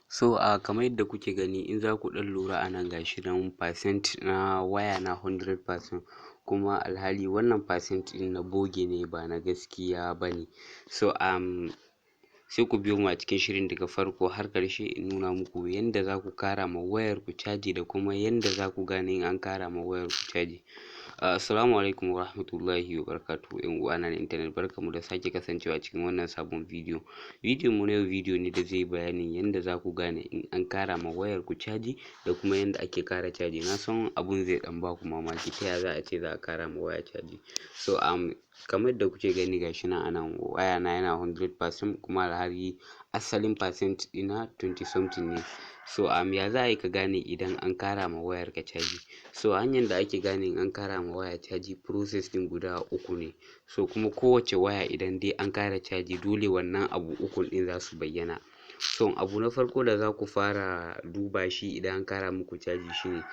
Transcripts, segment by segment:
So kamar yadda kuke gani in za ku ɗan lura a nan gashi nan percent na waya na 100% kuma alhali wannan percent ɗin na boge ne ba na gaskiya ba ne. So sai ku biyo mu a cikin shirin daga farko har ƙarshe in nuna muku yanda za ku ƙara ma wayar ku caji da kuma yanda za ku gane in an ƙara ma wayar ku caji. Assalamu alaikum wa rahmatullahi wa barakatuhu ƴan uwana na intanet, barkanmu da sake kasancewa cikin wannan sabon bidiyo. Bidiyon mu na yau bidiyo ne da zai bayanin yanda za ku gane in an ƙara ma wayar ku caji da kuma yanda ake ƙara caji. Na san abun zai ɗan baku mamaki ta ya za a ce za a ƙara ma waya caji. So kamar yadda kuke gani gashi nan a nan waya na yana 100% kuma alhali asalin percent ɗina 20 something ne. So ya za a yi ka gane idan an ƙara ma wayar ka caji? So hanyar da ake gane in an ƙara ma waya caji process ɗin guda uku ne. So kuma kowace waya idan dai an ƙara caji dole wannan abu ukun ɗin za su bayyana. So abu na farko da za ku fara duba shi idan an ƙara muku caji shine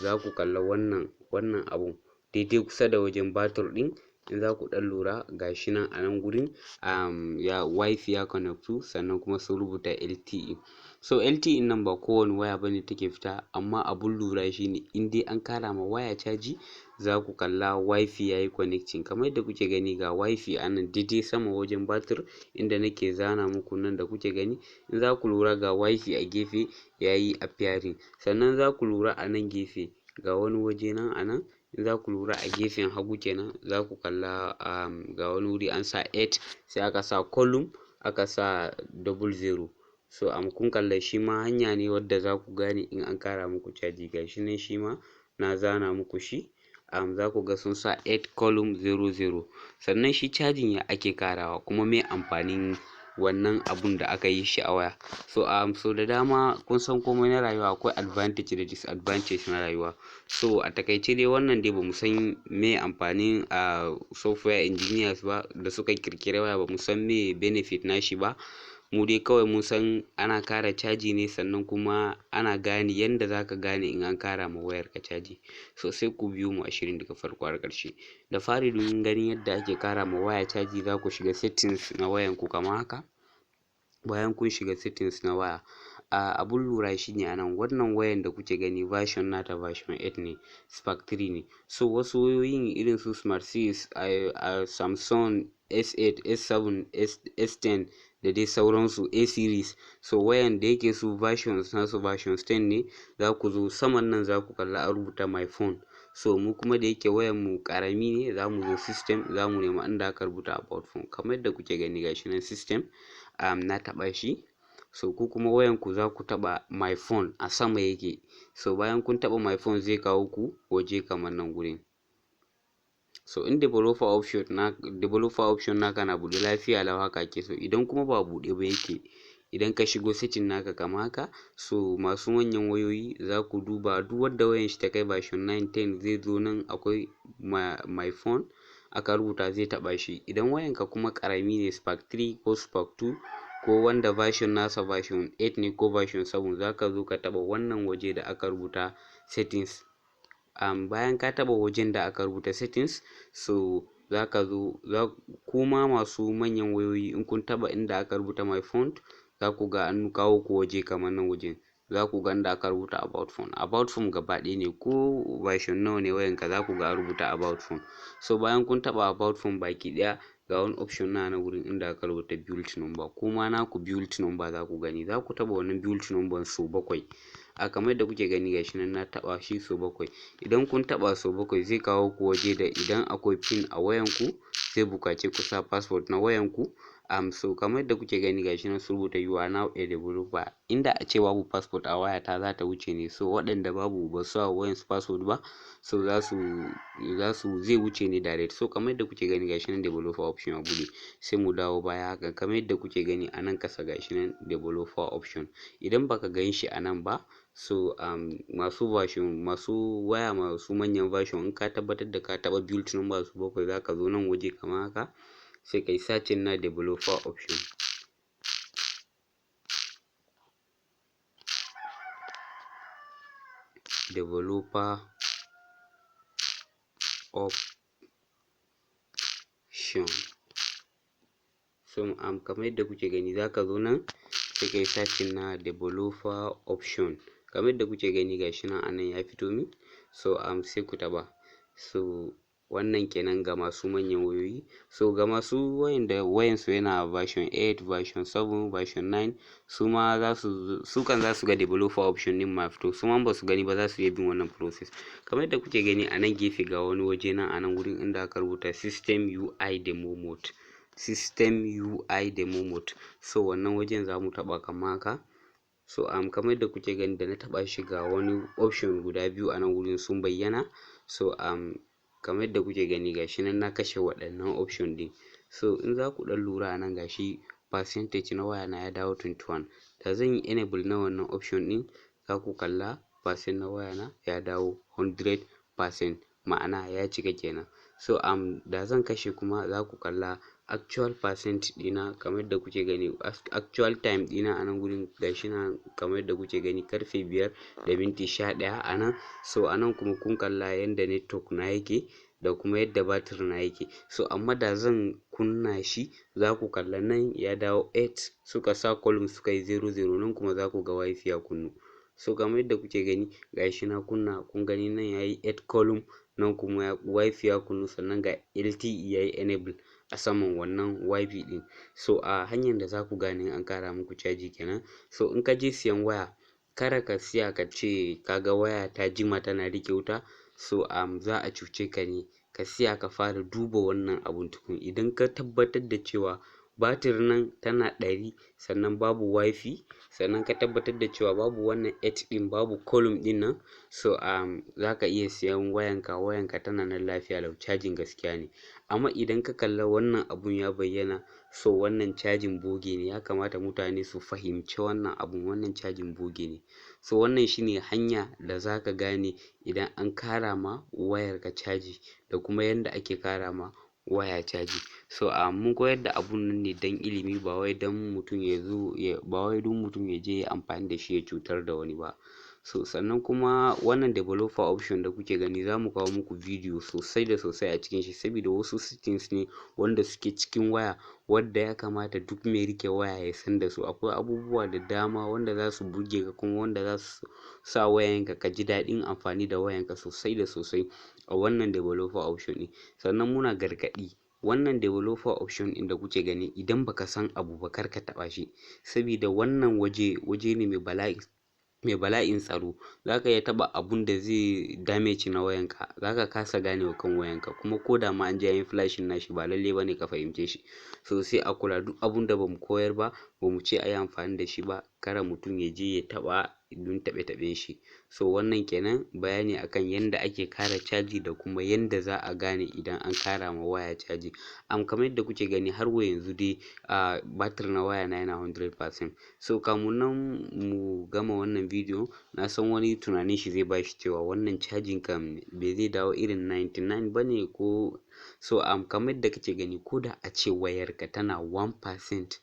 za ku kalla wannan abun daidai kusa da wajen batir ɗin. In za ku ɗan lura gashi nan a nan gurin wifi ya connectu sannan kuma sun rubuta LTE. So LTE nan ba kowane waya bane take fita, amma abun lura shine in dai an ƙara ma waya caji za ku kalla wifi yayi connecting. Kamar yadda kuke gani ga wifi a nan daidai sama wajen batir inda nake zana muku nan da kuke gani. In za ku lura ga wifi a gefe yayi appearing, sannan za ku lura a nan gefe ga wani waje nan a nan. In za ku lura a gefen hagu kenan za ku kalla ga wani wuri an sa 8 sai aka sa column aka sa 00. So kun kalla shi ma hanya ne wadda za ku gane in an ƙara muku caji. Gashi nan shi ma na zana muku shi. Za ku ga sun sa 8 column 00. Sannan shi cajin ya ake ƙarawa kuma me amfanin wannan abun da aka yi shi a waya. So da dama kun san komai na rayuwa akwai advantage da disadvantage na rayuwa. So a takaice dai wannan dai bamu san me amfanin software engineers ba da suka ƙirƙiri waya, bamu san me benefit nashi ba. Mu dai kawai mun san ana ƙara caji ne, sannan kuma ana gane yanda za ka gane in an ƙara ma wayar ka caji. So sai ku biyo mu a shirin daga farko har ƙarshe. Da fari domin ganin yadda ake ƙara ma waya caji za ku shiga settings na wayan ku kamar haka. Bayan kun shiga settings na waya abun lura shine a nan wannan wayan da kuke gani version nata version 8 ne, spark 3 ne. So wasu wayoyin irin su smart 6 Samsung S8 S7 S10 da dai sauransu A series. So wayan da yake su versions nasu versions 10 ne, za ku zo saman nan za ku kalla an rubuta my phone. So mu kuma da yake wayan mu ƙarami ne za mu zo system za mu nema inda aka rubuta about phone. Kamar yadda kuke gani gashi nan system na taɓa shi. So ku kuma wayan ku za ku taɓa my phone a sama yake. So bayan kun taɓa my phone zai kawo ku waje kamar nan gurin. So in developer option naka na buɗe lafiya lau haka ake so. Idan kuma ba buɗe ba yake, idan ka shigo setting naka kamar haka, so masu manyan wayoyi za ku duba duk wanda wayan shi ta kai version 9 10 zai zo nan akwai my phone aka rubuta zai taɓa shi. Idan wayan ka kuma ƙarami ne spark 3 ko spark 2 ko wanda version nasa version 8 ne ko version 7, za ka zo ka taɓa wannan waje da aka rubuta settings. Bayan ka taɓa wajen da aka rubuta settings, so za ka zo kuma masu manyan wayoyi in kun taɓa inda aka rubuta my phone za ku ga an kawo ku waje kamar nan wajen. Za ku ga inda aka rubuta about phone. About phone gaba ɗaya ne, ko version nawa ne wayanka za ku ga an rubuta about phone. So bayan kun taɓa about phone baki ɗaya ga wani option na wurin inda aka rubuta build number. Kuma naku build number za ku gani, za ku taɓa wannan build number sau 7. Kamar yadda kuke gani gashi nan na taɓa shi sau 7. Idan kun taɓa sau 7 zai kawo ku waje da idan akwai pin a wayan ku zai buƙaci ku sa password na wayan ku. So kamar yadda kuke gani gashi nan sun rubuta you are now a developer. Inda a ce babu password a wayata za ta wuce ne. So waɗanda ba su sa wayan su password ba, so zai wuce ne direct. So kamar yadda kuke gani gashi nan developer option a buɗe. Sai mu dawo baya haka kamar yadda kuke gani a nan ƙasa gashi nan developer option. Idan baka gan shi a nan ba, so masu waya masu manyan version in ka tabbatar da ka taɓa build number sau 7 za ka zo nan waje kamar haka sai kai searching na developer option. Developer option. So kamar yadda kuke gani za ka zo nan sai kai searching na developer option, kamar yadda kuke gani gashi nan anan ya fito min. So sai ku taɓa. So wannan kenan ga masu manyan wayoyi. So ga masu wayanda wayansu yana version 8, version 7, version 9, su kan za su ga developer option din ma fito. Su ma ba su gani ba za su iya bin wannan process. Kamar yadda kuke gani a nan gefe ga wani waje nan a nan wurin inda aka rubuta system UI demo mode. System UI demo mode. So wannan wajen za mu taɓa kamar haka. So kamar yadda kuke gani da na taɓa shi ga wani option guda biyu a nan wurin sun bayyana. So kamar yadda kuke gani gashi nan na kashe waɗannan option din. So in za ku ɗan lura a nan gashi percentage na waya na ya dawo 21. Da zan yi enable na wannan option din, za ku kalla percent na waya na ya dawo 100%, ma'ana ya cika kenan. So da zan kashe kuma za ku kalla actual percent ɗina kamar yadda kuke gani, actual time ɗina a nan gurin gashi nan kamar yadda kuke gani karfe 5:11 a nan. So a nan kuma kun kalla yanda network na yake da kuma yadda batir na yake. So amma da zan kunna shi za ku kalla nan ya dawo 8, suka sa column suka yi 00, nan kuma za ku ga wifi ya kunnu. So kamar yadda kuke gani gashi na kunna, kun gani nan yayi 8 column, nan kuma wifi ya kunnu, sannan ga LTE yayi enable a saman wannan wifi din. So a hanyar da za ku gane an ƙara muku caji kenan. So in ka je siyan waya, kada ka siya ka ce ka ga waya ta jima tana riƙe wuta. So za a cuce ka ne. Ka siya ka fara duba wannan abun tukun. Idan ka tabbatar da cewa batir nan tana 100 sannan babu wifi, sannan ka tabbatar da cewa babu wannan 8 din, babu column din nan, so za ka iya siyan wayanka tana nan lafiya lau, cajin gaskiya ne. Amma idan ka kalla wannan abun ya bayyana, so wannan cajin boge ne. Ya kamata mutane su fahimci wannan abun, wannan cajin boge ne. So wannan shine hanya da za ka gane idan an ƙara ma wayarka caji, da kuma yanda ake ƙara ma waya caji. So mun koyar da abun nan ne don ilimi, ba wai don mutum ya zo ba wai don mutum ya je ya amfani da shi ya cutar da wani ba. So sannan kuma wannan developer option da kuke gani za mu kawo muku video sosai da sosai a cikin shi, saboda wasu settings ne wanda suke cikin waya, wadda ya kamata duk mai riƙe waya ya san da su. Akwai abubuwa da dama wanda za su burge ka, kuma wanda za su sa wayanka ka ji daɗin amfani da wayanka sosai da sosai a wannan developer option ɗin. Sannan muna gargaɗi, wannan developer option ɗin da kuke gani idan baka san abu ba kar ka taɓa shi, saboda wannan waje ne mai bala'in tsaro. Za ka iya taɓa abun da zai damage na wayanka, za ka kasa ganewa kan wayanka, kuma ko da ma an je an yi flashing nashi ba lalle ba ne ka fahimce shi. So sai a kula, duk abun da bamu koyar ba, bamu ce a yi amfani da shi ba, kada mutum ya je ya taɓa don taɓe-taɓen shi. So wannan kenan bayani akan yanda ake ƙara caji da kuma yanda za a gane idan an ƙara ma waya caji. Kamar yadda kuke gani har wa yanzu dai batir na waya na yana 100%. So kamun nan mu gama wannan bidiyo, na san wani tunanin shi zai bashi cewa wannan cajin kam bai zai dawo irin 99 bane ko. So kamar yadda kake gani, ko da a ce wayarka tana 1%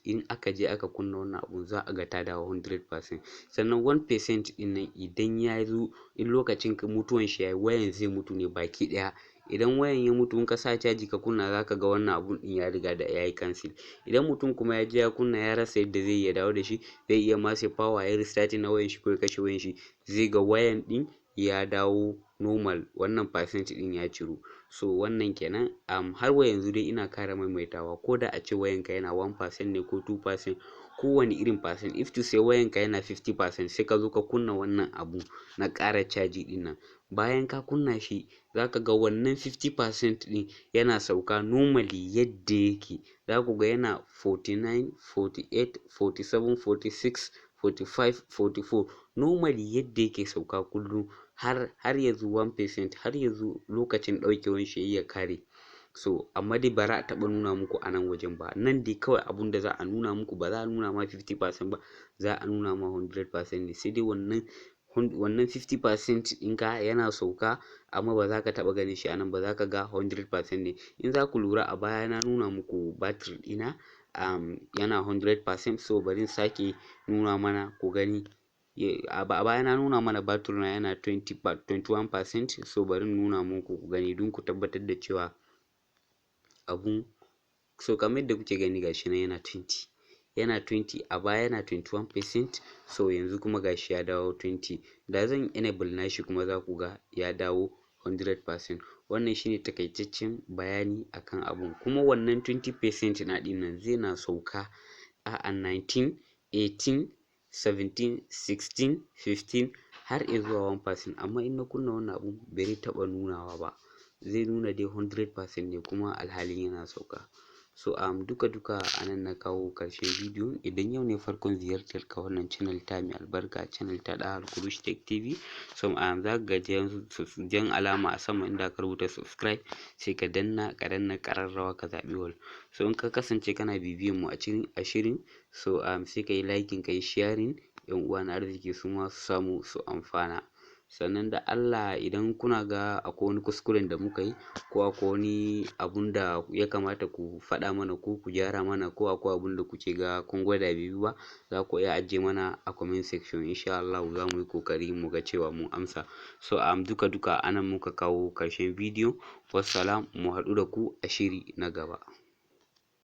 in aka je aka kunna wannan abun za a ga ta dawo 100%. Sannan 1% din nan idan ya zo, in lokacin mutuwan shi yayi, wayan zai mutu ne baki ɗaya. Idan wayan ya mutu in ka sa caji ka kunna, za ka ga wannan abun din ya riga da yayi cancel. Idan mutum kuma ya je ya kunna ya rasa yadda zai iya dawo da shi, zai iya matse power ya restarting na wayan shi ko ya kashe wayan shi, zai ga wayan din ya dawo normal, wannan percent din ya ciro. So wannan kenan. Har wa yanzu dai ina ƙara maimaitawa, ko da a ce wayanka yana 1% ne ko 2%, kowane irin percent, if to say wayanka yana 50%, sai ka zo ka kunna wannan abu na ƙara caji din nan, bayan ka kunna shi za ka ga wannan 50% din yana sauka normally yadda yake. Za ku ga yana 49, 48, 47, 46, 45, 44 normally yadda yake sauka kullum, har ya zo 1%, har ya zo lokacin ɗaukewan shi ya kare. So amma dai ba za a taɓa nuna muku a nan wajen ba. Nan dai kawai abun da za a nuna muku, ba za a nuna ma 50% ba, za a nuna ma 100% ne. Sai dai wannan 50% ɗinka yana sauka, amma ba za ka taɓa ganin shi a nan ba, za ka ga 100% ne. In za ku lura a baya na nuna muku batir ɗina yana 100%. So bari in sake nuna mana ku gani. A baya na nuna mana batir na yana 21%. So bari in nuna muku ku gani don ku tabbatar da cewa abun. So kamar yadda kuke gani gashi nan yana 20. yana 20, a baya yana 21%, so yanzu kuma gashi ya dawo 20. Da zan enable nashi kuma za ku ga ya dawo 100%. Wannan shine takaitaccen bayani akan abun. Kuma wannan 20% na dinnan zai na sauka a 19, 18, 17, 16, 15 har izuwa 1%. Amma in na kunna wannan abun bai taɓa nunawa ba, zai nuna dai 100% ne kuma alhalin yana sauka. So duka anan na kawo ƙarshen bidiyon. Idan yau ne farkon ziyartar ka wannan channel ta mai albarka, channel ta da Alkurush Tech TV, so za ka ga jan alama a sama inda aka rubuta subscribe, sai ka danna ƙararrawa ka zaɓi all. So in ka kasance kana bibiyan mu a shirin, so sai ka yi liking, ka yi sharing, yan uwa na arziki su ma su samu su amfana. Sannan da Allah idan kuna ga akwai wani kuskuren da muka yi, ko akwai wani abun da ya kamata ku faɗa mana ko ku gyara mana, ko akwai abun da kuke ga kun gwada bai yi ba, za ku iya ajiye mana a comment section. Insha Allah za mu yi ƙoƙari mu ga cewa mun amsa. So duka anan muka kawo ƙarshen bidiyo. Wassalam, mu haɗu da ku a shiri na gaba.